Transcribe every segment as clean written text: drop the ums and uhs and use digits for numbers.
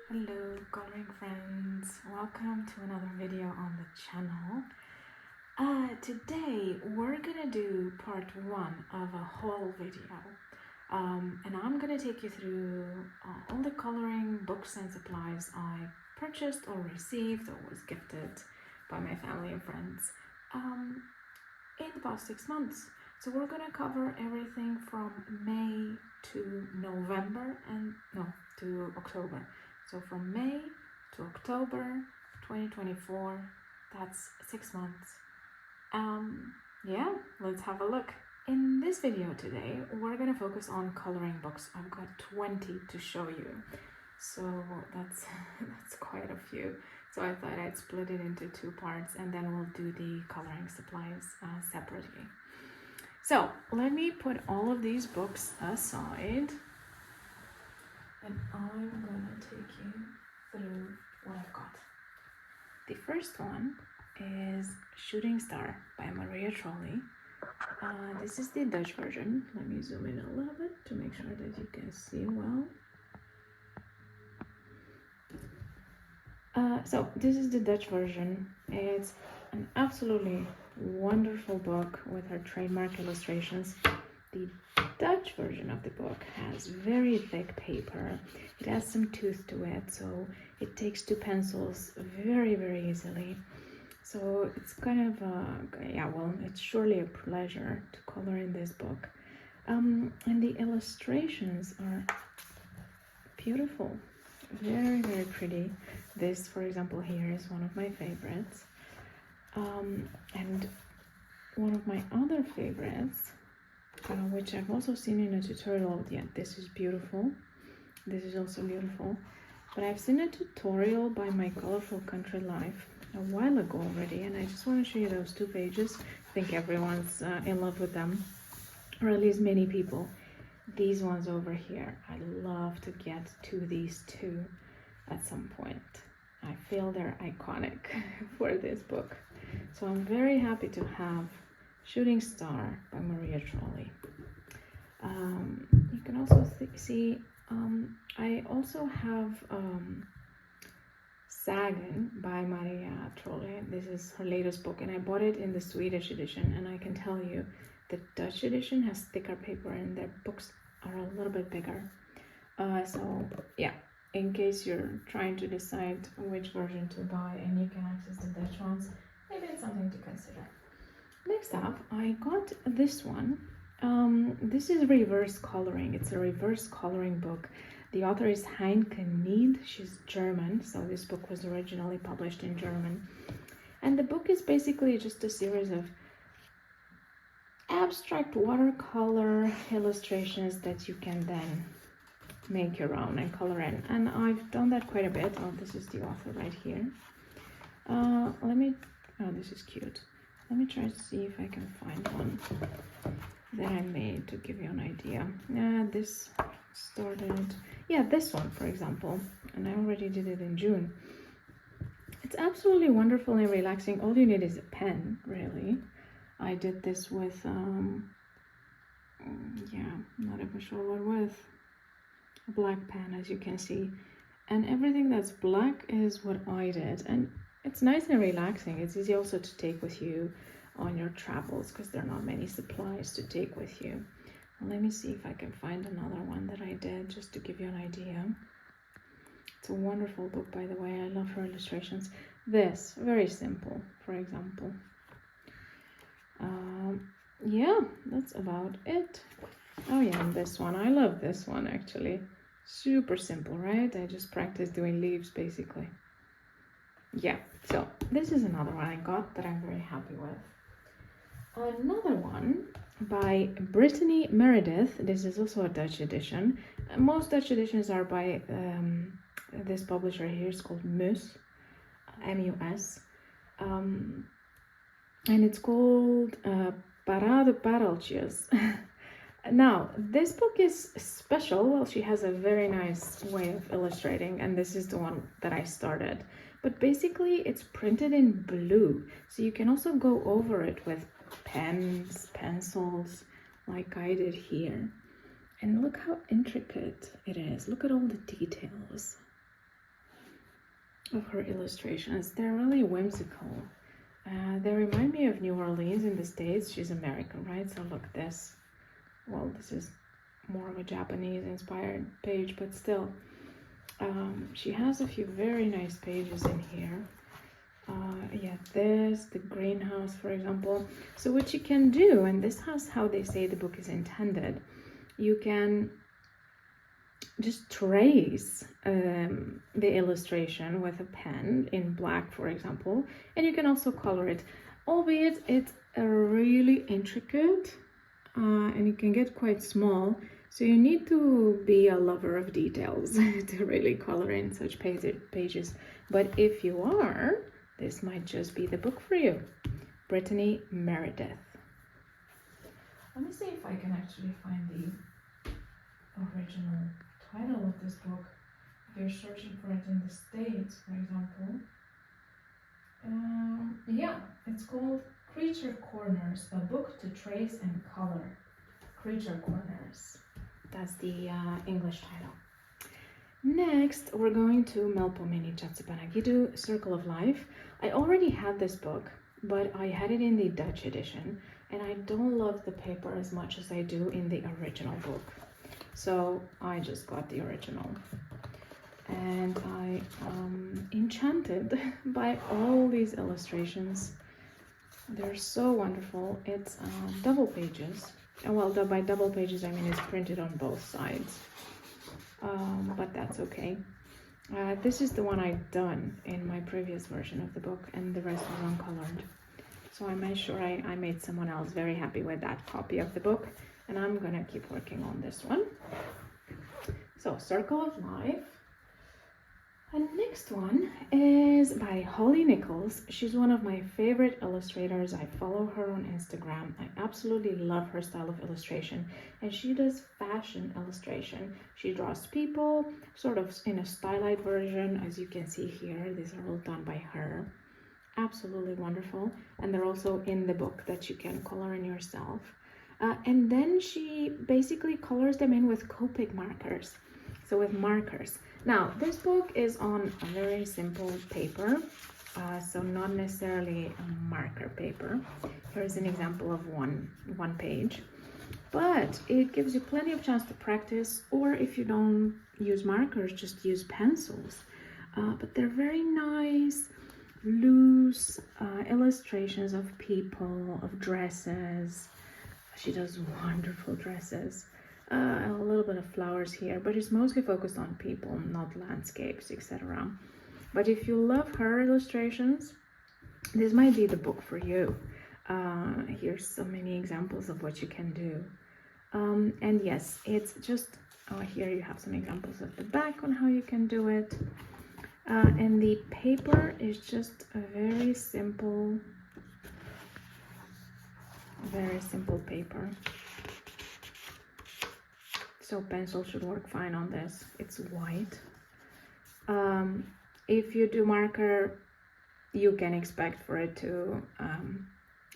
Hello coloring friends, welcome to another video on the channel. Today we're gonna do part one of a whole video, and I'm gonna take you through all the coloring books and supplies I purchased or received or was gifted by my family and friends in the past 6 months. So we're gonna cover everything from May to November to October. So from May to October 2024, that's 6 months. Yeah, let's have a look. In this video today, we're gonna focus on coloring books. I've got 20 to show you. So that's quite a few. So I thought I'd split it into 2 parts and then we'll do the coloring supplies separately. So let me put all of these books aside and I'm gonna take you through what I've got. The first one is Shooting Star by Maria Trolle. This is the Dutch version. Let me zoom in a little bit to make sure that you can see well. So this is the Dutch version. It's an absolutely wonderful book with her trademark illustrations. The Dutch version of the book has very thick paper. It has some tooth to it, so it takes 2 pencils very, very easily. So it's kind of, it's surely a pleasure to color in this book. And the illustrations are beautiful, very, very pretty. This, for example, here is one of my favorites. And one of my other favorites, which I've also seen in a tutorial. Yeah, this is beautiful. This is also beautiful. But I've seen a tutorial by My Colorful Country Life a while ago already, and I just want to show you those 2 pages. I think everyone's in love with them, or at least many people. These ones over here, I love to get to these 2 at some point. I feel they're iconic for this book. So I'm very happy to have Shooting Star by Maria Trolle. You can also see, I also have Sagan by Maria Trolle. This is her latest book, and I bought it in the Swedish edition, and I can tell you the Dutch edition has thicker paper and their books are a little bit bigger. So yeah, in case you're trying to decide which version to buy and you can access the Dutch ones, maybe it's something to consider. Next up, I got this one. This is reverse coloring. It's a reverse coloring book. The author is Heinke Nied. She's German, so this book was originally published in German. And the book is basically just a series of abstract watercolor illustrations that you can then make your own and color in. And I've done that quite a bit. Oh, this is the author right here. Oh, this is cute. Let me try to see if I can find one that I made to give you an idea. This started, this one, for example, and I already did it in June. It's absolutely wonderful and relaxing. All you need is a pen, really. I did this with, not even sure what with, a black pen, as you can see. And everything that's black is what I did. And it's nice and relaxing. It's easy also to take with you on your travels because there are not many supplies to take with you. Well, let me see if I can find another one that I did just to give you an idea. It's a wonderful book, by the way. I love her illustrations. This, very simple, for example. That's about it. Oh yeah, and this one. I love this one, actually. Super simple, right? I just practice doing leaves, basically. Yeah, so this is another one I got that I'm very happy with. Another one by Brittany Meredith. This is also a Dutch edition. Most Dutch editions are by this publisher here. It's called Mus, M-U-S. And it's called Parade Pareltjes. Now, this book is special. Well, she has a very nice way of illustrating, and this is the one that I started. But basically, it's printed in blue, so you can also go over it with pens, pencils, like I did here. And look how intricate it is. Look at all the details of her illustrations. They're really whimsical. They remind me of New Orleans in the States. She's American, right? So look, this, well, this is more of a Japanese inspired page, but still, she has a few very nice pages in here. Yeah, this, the greenhouse, for example. So what you can do, and this is how they say the book is intended, you can just trace the illustration with a pen in black, for example, and you can also color it, albeit it's really intricate and it can get quite small, so you need to be a lover of details to really color in such pages. But if you are, this might just be the book for you. Brittany Meredith. Let me see if I can actually find the original title of this book. If you're searching for it in the States, for example. Yeah, it's called Creature Corners, a book to trace and color. Creature Corners. That's the English title. Next, we're going to Melpomene Chatsipanagiddu, Circle of Life. I already had this book, but I had it in the Dutch edition, and I don't love the paper as much as I do in the original book. So I just got the original. And I am enchanted by all these illustrations. They're so wonderful. It's double pages. Well, by double pages, I mean it's printed on both sides. But that's okay. This is the one I've done in my previous version of the book, and the rest was uncolored. So I made sure I made someone else very happy with that copy of the book, and I'm gonna keep working on this one. So, Circle of Life. And next one is by Holly Nichols. She's one of my favorite illustrators. I follow her on Instagram. I absolutely love her style of illustration. And she does fashion illustration. She draws people sort of in a stylized version. As you can see here, these are all done by her. Absolutely wonderful. And they're also in the book that you can color in yourself. And then she basically colors them in with Copic markers. So with markers. Now, this book is on a very simple paper, so not necessarily a marker paper. Here's an example of one page, but it gives you plenty of chance to practice, or if you don't use markers, just use pencils. But they're very nice, loose illustrations of people, of dresses. She does wonderful dresses. A little bit of flowers here, but it's mostly focused on people, not landscapes, etc. But if you love her illustrations, this might be the book for you. Here's so many examples of what you can do. And yes, it's just, here you have some examples of the back on how you can do it. And the paper is just a very simple paper. So pencil should work fine on this. It's white. If you do marker, you can expect for it to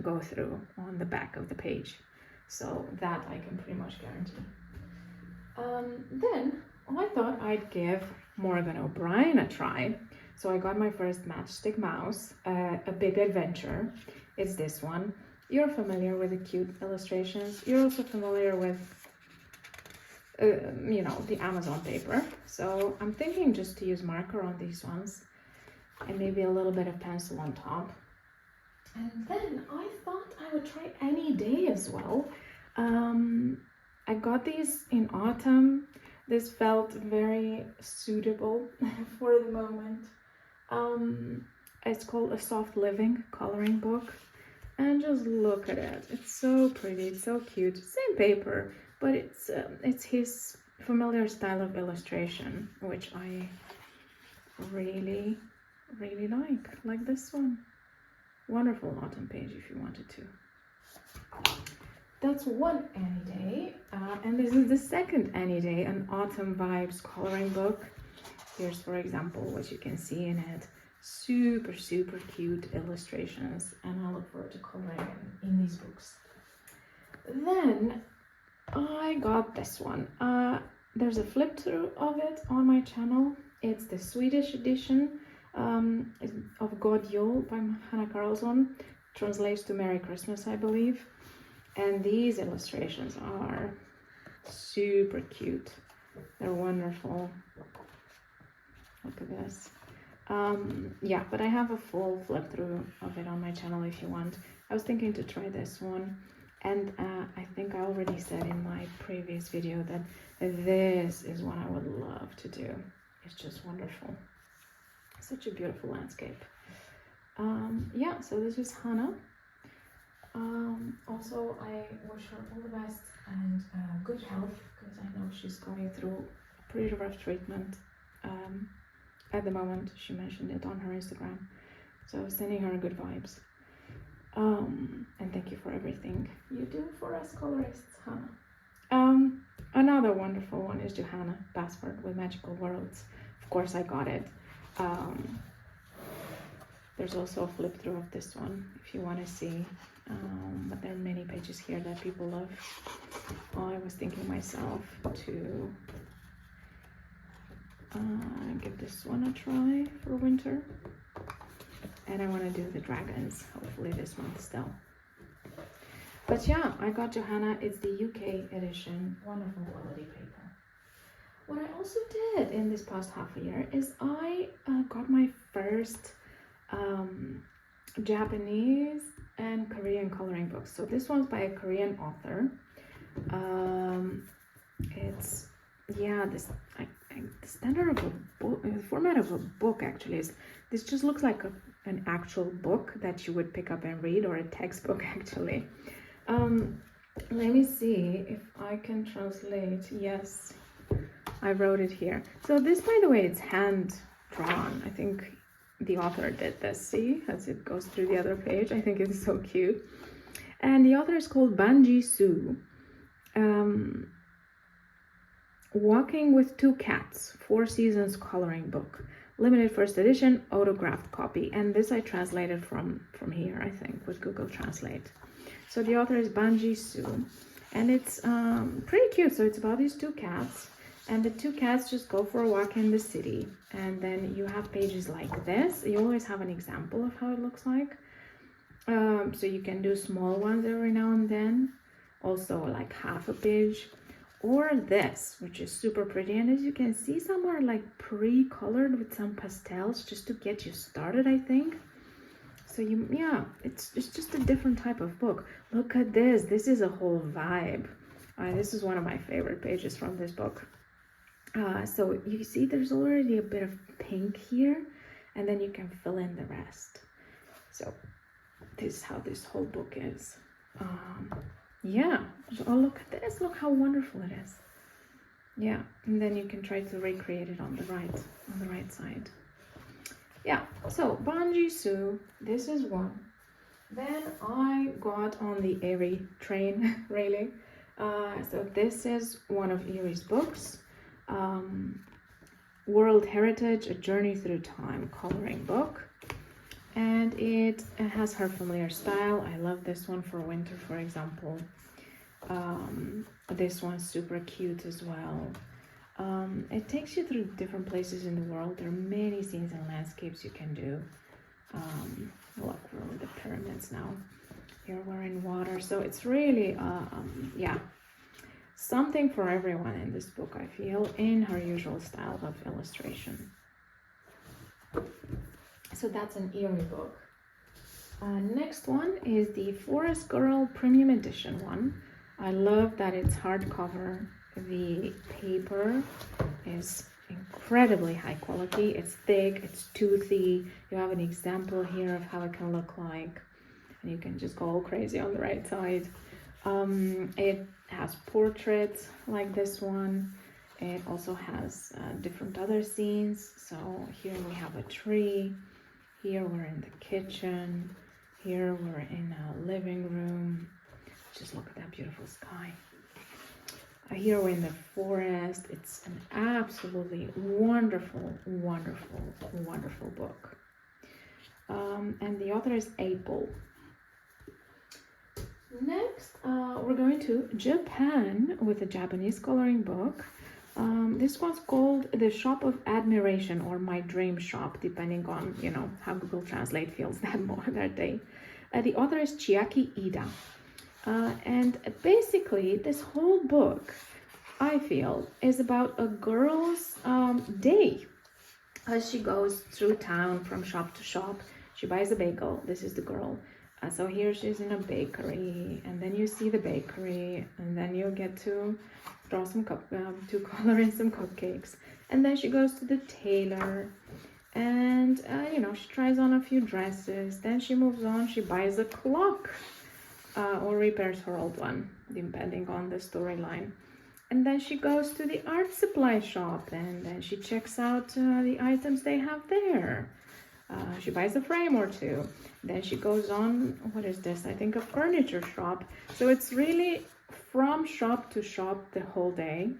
go through on the back of the page. So that I can pretty much guarantee. Then I thought I'd give Morgan O'Brien a try. So I got my first Matchstick Mouse, A Big Adventure. It's this one. You're familiar with the cute illustrations. You're also familiar with you know, the Amazon paper. So I'm thinking just to use marker on these ones and maybe a little bit of pencil on top. And then I thought I would try Any Day as well. I got these in autumn. This felt very suitable for the moment. It's called A Soft Living coloring book. And just look at it. It's so pretty, it's so cute. Same paper, but it's his familiar style of illustration, which I really, really like this one. Wonderful autumn page if you wanted to. That's one Any Day, and this is the second Any Day, an autumn vibes coloring book. Here's, for example, what you can see in it. Super, super cute illustrations, and I look forward to coloring in these books. Then I got this one. There's a flip through of it on my channel. It's the Swedish edition of God Jul by Hanna Karlsson. Translates to Merry Christmas, I believe. And these illustrations are super cute. They're wonderful. Look at this. Yeah, but I have a full flip through of it on my channel if you want. I was thinking to try this one, and I think I already said in my previous video that this is what I would love to do. It's just wonderful. Such a beautiful landscape. Yeah, so this is Hannah. Also, I wish her all the best and good health, because I know she's going through a pretty rough treatment at the moment. She mentioned it on her Instagram, so sending her good vibes. And thank you for everything you do for us colorists, Hannah. Another wonderful one is Johanna Password with Magical Worlds. Of course, I got it. There's also a flip through of this one if you want to see, but there are many pages here that people love. I was thinking myself to give this one a try for winter, and I want to do the dragons hopefully this month still. But yeah, I got Johanna. It's the UK edition. Wonderful quality paper. What I also did in this past half a year is I got my first Japanese and Korean coloring books. So this one's by a Korean author. It's, yeah, the standard of a book, the format of a book actually is, this just looks like an actual book that you would pick up and read, or a textbook actually. Let me see if I can translate. Yes, I wrote it here. So this, by the way, it's hand drawn. I think the author did this. See, as it goes through the other page. I think it's so cute. And the author is called Banji Soo. Walking with Two Cats, 4 Seasons coloring book. Limited first edition, autographed copy. And this I translated from here, I think, with Google Translate. So the author is Banji Soo. And it's pretty cute. So it's about these 2 cats. And the 2 cats just go for a walk in the city. And then you have pages like this. You always have an example of how it looks like. So you can do small ones every now and then. Also like half a page. Or this, which is super pretty. And as you can see, some are like pre-colored with some pastels just to get you started, I think. So yeah, it's just a different type of book. Look at this. This is a whole vibe. This is one of my favorite pages from this book. So you see there's already a bit of pink here, and then you can fill in the rest. So this is how this whole book is. Yeah, so, oh, look at this, look how wonderful it is. Yeah, and then you can try to recreate it on the right side. Yeah, so Banji Soo, this is one. Then I got on the Erie train, really. So this is one of Erie's books. World Heritage, A Journey Through Time coloring book. And it has her familiar style. I love this one for winter, for example. This one's super cute as well. It takes you through different places in the world. There are many scenes and landscapes you can do. Look, we're with the pyramids now. Here we're in water. So it's really, yeah, something for everyone in this book, I feel, in her usual style of illustration. So that's an Erie book. Next one is the Forest Girl Premium Edition one. I love that it's hardcover. The paper is incredibly high quality. It's thick, it's toothy. You have an example here of how it can look like. And you can just go all crazy on the right side. It has portraits like this one. It also has different other scenes. So here we have a tree. Here we're in the kitchen. Here we're in a living room. Just look at that beautiful sky. Here we're in the forest. It's an absolutely wonderful, wonderful, wonderful book. and the author is April. Next, we're going to Japan with a Japanese coloring book. This one's called The Shop of Admiration, or My Dream Shop, depending on, you know, how Google Translate feels that day. The author is Chiaki Ida. And basically, this whole book, I feel, is about a girl's day. As she goes through town from shop to shop, she buys a bagel. This is the girl. So here she's in a bakery, and then you see the bakery, and then you get to draw some to color in some cupcakes, and then she goes to the tailor, and you know, she tries on a few dresses. Then she moves on. She buys a clock, or repairs her old one, depending on the storyline. And then she goes to the art supply shop, and then she checks out the items they have there. She buys a frame or two. Then she goes on, what is this? I think a furniture shop. So it's really from shop to shop the whole day.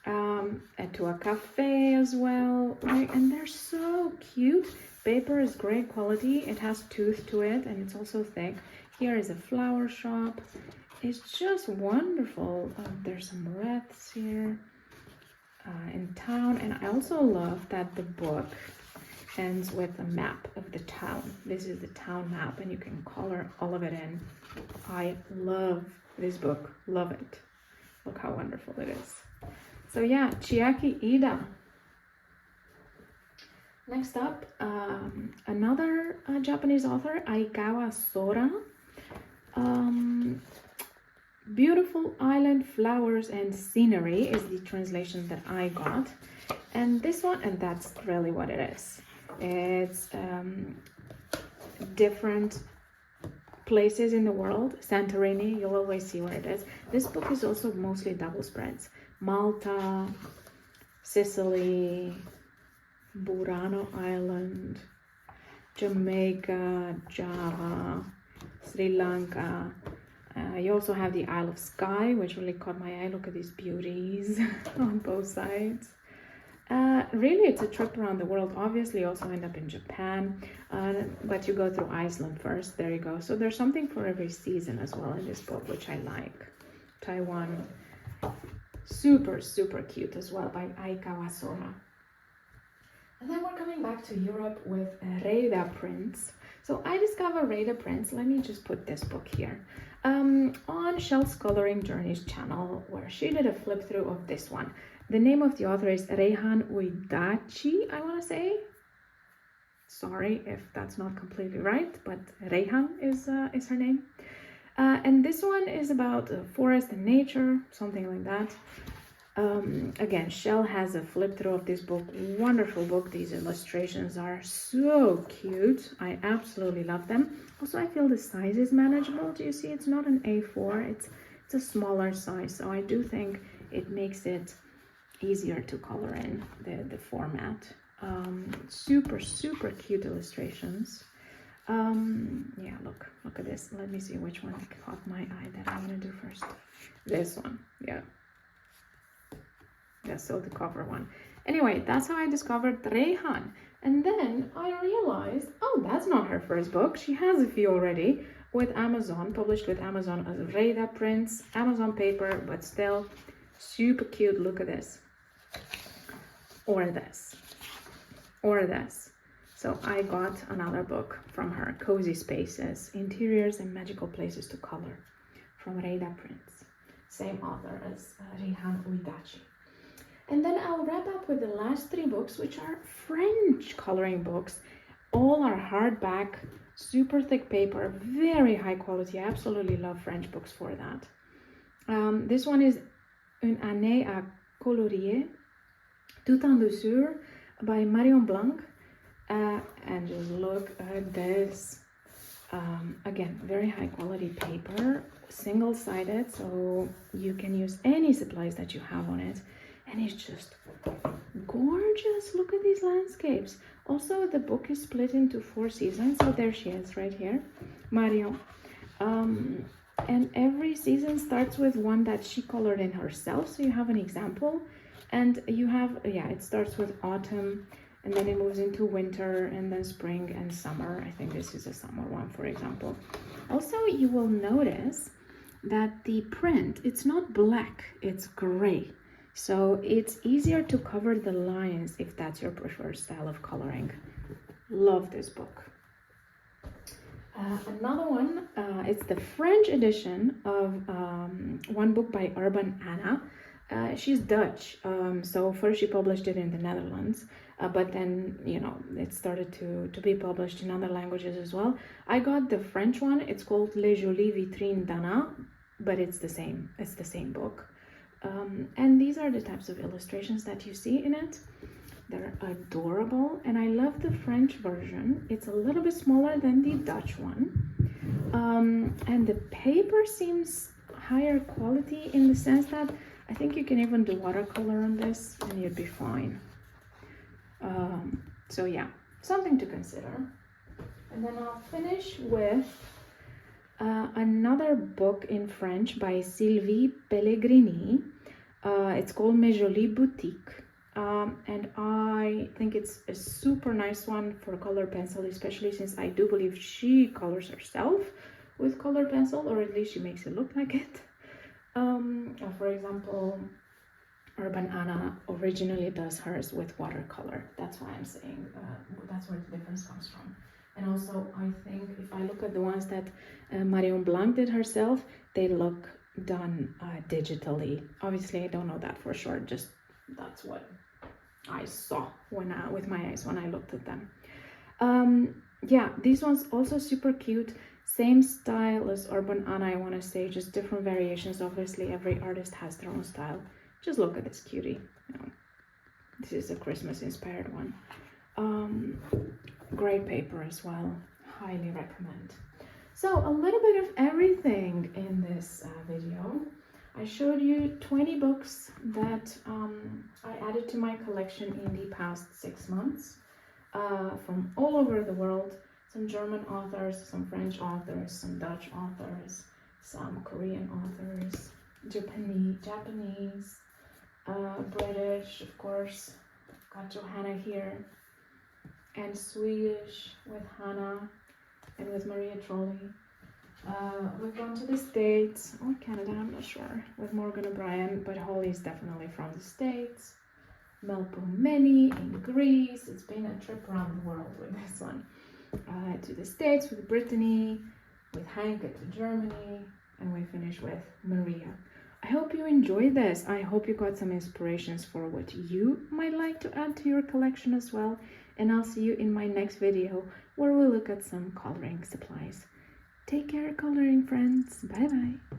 And to a cafe as well. Right? And they're so cute. Paper is great quality. It has tooth to it, and it's also thick. Here is a flower shop. It's just wonderful. There's some wreaths here in town. And I also love that the book ends with a map of the town. This is the town map, and you can color all of it in. I love this book. Love it. Look how wonderful it is. So yeah, Chiaki Ida. Next up, another Japanese author, Aikawa Sora. Beautiful island flowers and scenery is the translation that I got. And this one, and that's really what it is. It's different places in the world. Santorini, you'll always see where it is. This book is also mostly double spreads. Malta, Sicily, Burano Island, Jamaica, Java, Sri Lanka. You also have the Isle of Skye, which really caught my eye. Look at these beauties on both sides. Really, it's a trip around the world. Obviously, you also end up in Japan, but you go through Iceland first. There you go. So there's something for every season as well in this book, which I like. Taiwan, super, super cute as well, by Aikawa Sora. And then we're coming back to Europe with Reida Prince. So I discovered Reida Prince. Let me just put this book here. On Shell's Coloring Journeys channel, where she did a flip through of this one. The name of the author is Reihan Uedachi, I want to say. Sorry if that's not completely right, but Reihan is her name. And this one is about forest and nature, something like that. Again, Shell has a flip through of this book. Wonderful book. These illustrations are so cute. I absolutely love them. Also, I feel the size is manageable. Do you see? It's not an A4. It's a smaller size. So I do think it makes it easier to color in the format. Super, super cute illustrations. Yeah, look at this. Let me see which one caught my eye that I'm gonna do first. This one, yeah. Yeah, so the cover one. Anyway, that's how I discovered Reihan. And then I realized, oh, that's not her first book. She has a few already with Amazon, published with Amazon as Reida Prince, Amazon paper, but still super cute. Look at this. Or this. Or this. So I got another book from her, Cozy Spaces, Interiors and Magical Places to Color, from Reida Prince. Same author as Reihan Uedachi. And then I'll wrap up with the last three books, which are French coloring books. All are hardback, super thick paper, very high quality. I absolutely love French books for that. This one is Une année à colorier, tout en douceur, by Marion Blanc. And just look at this. Again, very high quality paper, single-sided, so you can use any supplies that you have on it. And it's just gorgeous. Look at these landscapes. Also, the book is split into 4 seasons. So there she is right here, Marion. And every season starts with one that she colored in herself. So you have an example. And you have, yeah, it starts with autumn. and then it moves into winter and then spring and summer. I think this is a summer one, for example. Also, you will notice that the print, it's not black, it's gray. So it's easier to cover the lines if that's your preferred style of coloring. Love this book. Another one, it's the French edition of one book by Urban Anna. She's Dutch, so first she published it in the Netherlands, but then, you know, it started to be published in other languages as well. I got the French one. It's called Les Jolies Vitrines d'Anna, but it's the same book. And these are the types of illustrations that you see in it. They're adorable, and I love the French version. It's a little bit smaller than the Dutch one, and the paper seems higher quality in the sense that I think you can even do watercolor on this and you'd be fine. So yeah, something to consider. And then I'll finish with another book in French by Sylvie Pellegrini. It's called Mes Jolies Boutiques. And I think it's a super nice one for color pencil, especially since I do believe she colors herself with color pencil, or at least she makes it look like it. For example, Urban Anna originally does hers with watercolor. That's why I'm saying that's where the difference comes from. And also, I think if I look at the ones that Marion Blanc did herself, they look done digitally. Obviously, I don't know that for sure, just that's what I saw with my eyes when I looked at them. Yeah, these ones also super cute. Same style as Urban Anna, I want to say, just different variations. Obviously, every artist has their own style. Just look at this cutie. You know, this is a Christmas-inspired one. Great paper as well. Highly recommend. So, a little bit of everything in this video. I showed you 20 books that I added to my collection in the past 6 months from all over the world. Some German authors, some French authors, some Dutch authors, some Korean authors, Japanese, British, of course, got Johanna here, and Swedish with Hannah and with Maria Trolle. We've gone to the States, or Canada, I'm not sure, with Morgan O'Brien, but Holly's definitely from the States. Melpomene in Greece. It's been a trip around the world with this one. To the States with Brittany, with Hank to Germany, and we finish with Maria. I hope you enjoyed this. I hope you got some inspirations for what you might like to add to your collection as well. And I'll see you in my next video where we'll look at some coloring supplies. Take care, coloring friends. Bye bye.